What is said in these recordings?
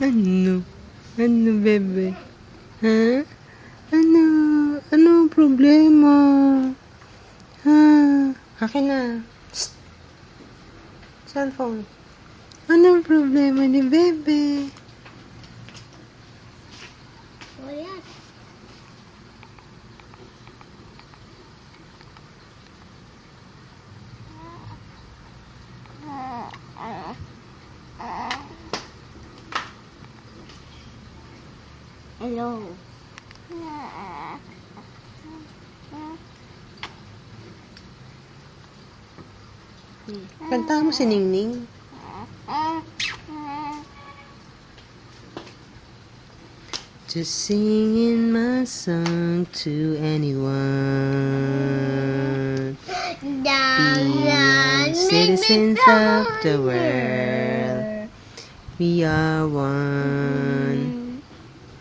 Ano? Ano, bebe? Ha? Ano? Ano ang problema? Ha? Akin na. Shh. Cellphone. Ano ang problema ni bebe? Wala. Hello. Kanta mo si Ningning. To sing in my song to anyone. Being citizens of the world. We are one.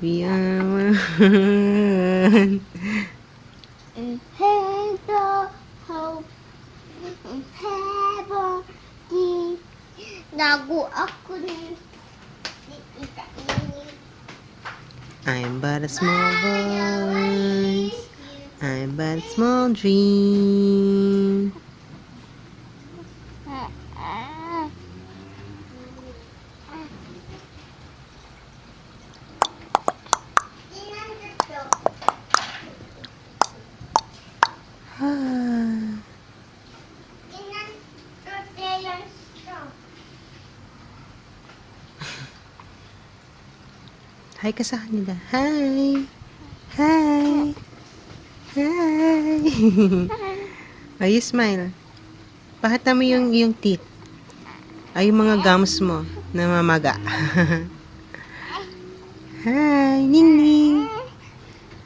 We are one. Nago ako ni Tita Nini. I'm but a small voice. I'm but a small dream. Ah. Hi ka sa kanila. Hi. Hi. Hi. Oh, you smile. Pakita mo yung teeth. Ay, yung mga gums mo na mamaga. Hi, Ningning.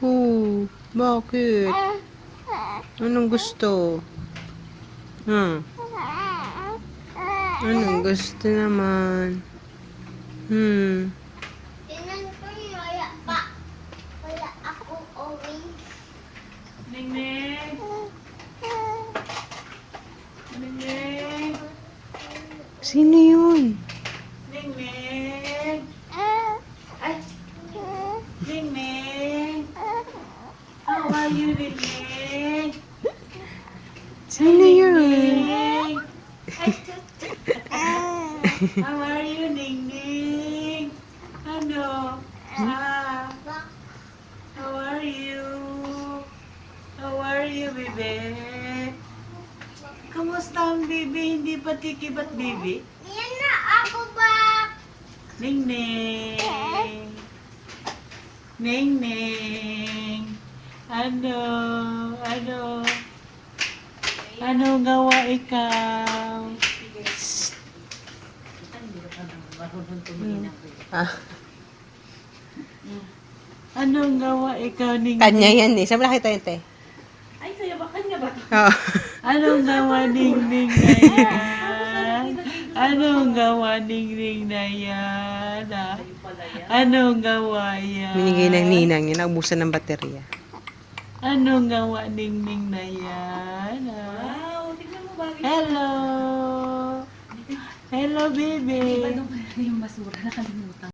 Oh, bakit? Anong gusto? Anong gusto naman? Tingnan ko yung wala pa. Wala akong orange. Ningning! Ningning! Sino yun? Ningning! Ay! Ningning! How are you, Ningning? Sino yun? Ningning! Ay, how are you, Ningning? Ano? How are you? How are you, bebe? Kumusta ang baby? Hindi pa tikibat, baby? Yan na ako ba? Ningning! Ningning! Ano? Ano? Ano gawa ikaw? Ah, Anong gawa ikaw, Ningning? kanya yan eh. Saan mo nakita yun, te? Ay, sa'yo ba? Kanya ba? Oh. Anong gawa, Ningning na yan? Anong gawa, Ningning na yan? Ah? Anong gawa yan? Binigay ng ninang yun. Naubusan ng baterya. Anong gawa, Ningning na yan? Ah? Hello! Hello, baby!